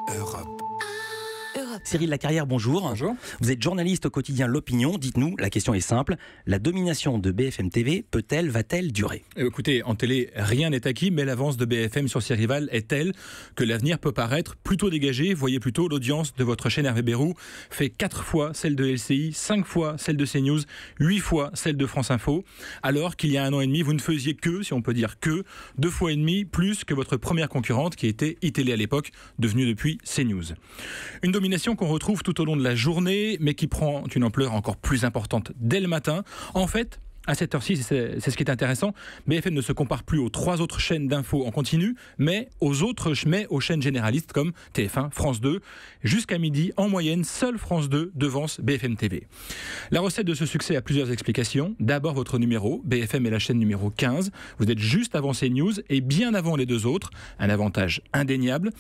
Europe. Cyril Lacarrière, bonjour. Bonjour. Vous êtes journaliste au quotidien L'Opinion. Dites-nous, la question est simple. La domination de BFM TV va-t-elle durer ? Écoutez, en télé, rien n'est acquis, mais l'avance de BFM sur ses rivales est telle que l'avenir peut paraître plutôt dégagé. Voyez plutôt, l'audience de votre chaîne Hervé Bérou fait 4 fois celle de LCI, 5 fois celle de CNews, 8 fois celle de France Info. Alors qu'il y a 1 an et demi, vous ne faisiez que, si on peut dire que, 2 fois et demi plus que votre première concurrente qui était iTélé à l'époque, devenue depuis CNews. Une domination qu'on retrouve tout au long de la journée, mais qui prend une ampleur encore plus importante dès le matin. En fait, à cette heure-ci, c'est ce qui est intéressant, BFM ne se compare plus aux 3 autres chaînes d'infos en continu, mais aux chaînes généralistes comme TF1, France 2. Jusqu'à midi, en moyenne, seule France 2 devance BFM TV. La recette de ce succès a plusieurs explications. D'abord, votre numéro. BFM est la chaîne numéro 15. Vous êtes juste avant CNews et bien avant les 2 autres. Un avantage indéniable.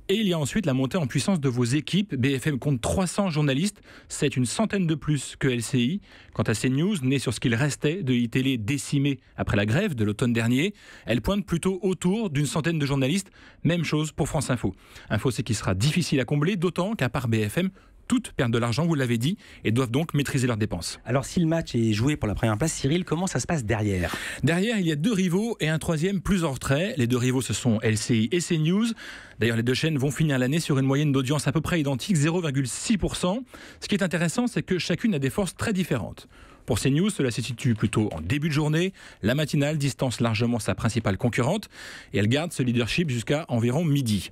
Et il y a ensuite la montée en puissance de vos équipes. BFM compte 300 journalistes. C'est une centaine de plus que LCI. Quant à CNews, né sur ce qu'il restait de iTélé décimée après la grève de l'automne dernier, elle pointe plutôt autour d'une centaine de journalistes. Même chose pour France Info. Un fossé qui sera difficile à combler, d'autant qu'à part BFM, toutes perdent de l'argent, vous l'avez dit, et doivent donc maîtriser leurs dépenses. Alors si le match est joué pour la première place, Cyril, comment ça se passe derrière ? Derrière, il y a 2 rivaux et un troisième plus en retrait. Les 2 rivaux, ce sont LCI et CNews. D'ailleurs, les 2 chaînes vont finir l'année sur une moyenne d'audience à peu près identique, 0,6%. Ce qui est intéressant, c'est que chacune a des forces très différentes. Pour CNews, cela se situe plutôt en début de journée. La matinale distance largement sa principale concurrente et elle garde ce leadership jusqu'à environ midi.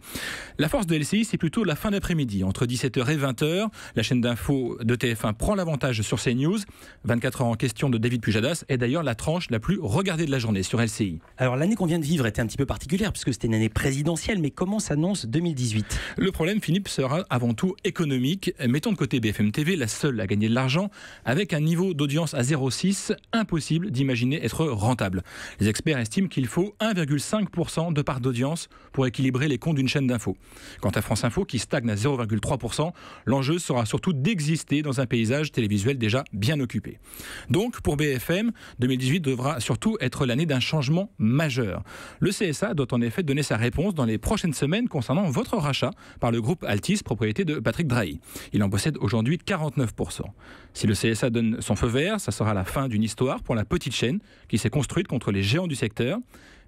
La force de LCI, c'est plutôt la fin d'après-midi. Entre 17h et 20h, la chaîne d'info de TF1 prend l'avantage sur CNews. 24 heures en question de David Pujadas est d'ailleurs la tranche la plus regardée de la journée sur LCI. Alors l'année qu'on vient de vivre était un petit peu particulière puisque c'était une année présidentielle, mais comment s'annonce 2018 ? Le problème, Philippe, sera avant tout économique. Mettons de côté BFM TV, la seule à gagner de l'argent, avec un niveau d'audience à 0,6, impossible d'imaginer être rentable. Les experts estiment qu'il faut 1,5% de part d'audience pour équilibrer les comptes d'une chaîne d'info. Quant à France Info, qui stagne à 0,3%, l'enjeu sera surtout d'exister dans un paysage télévisuel déjà bien occupé. Donc, pour BFM, 2018 devra surtout être l'année d'un changement majeur. Le CSA doit en effet donner sa réponse dans les prochaines semaines concernant votre rachat par le groupe Altice, propriété de Patrick Drahi. Il en possède aujourd'hui 49%. Si le CSA donne son feu vert, ça sera la fin d'une histoire pour la petite chaîne qui s'est construite contre les géants du secteur.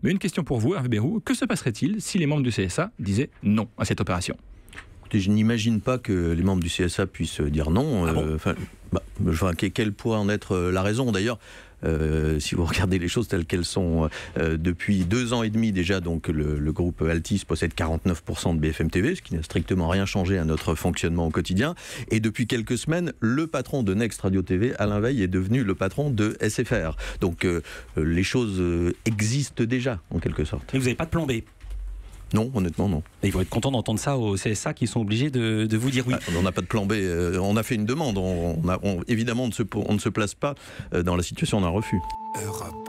Mais une question pour vous, Hervé Bérou, que se passerait-il si les membres du CSA disaient non à cette opération ? Écoutez, je n'imagine pas que les membres du CSA puissent dire non. Quelle pourrait en être la raison d'ailleurs ? Si vous regardez les choses telles qu'elles sont, depuis 2 ans et demi déjà, donc le groupe Altice possède 49% de BFM TV, ce qui n'a strictement rien changé à notre fonctionnement au quotidien. Et depuis quelques semaines, le patron de Next Radio TV, Alain Veil, est devenu le patron de SFR. Donc les choses existent déjà, en quelque sorte. Et vous n'avez pas de plan B ? Non, honnêtement, non. Et ils vont être contents d'entendre ça au CSA qui sont obligés de vous dire oui. On n'a pas de plan B. On a fait une demande. Évidemment, on ne se place pas dans la situation d'un refus. Europe.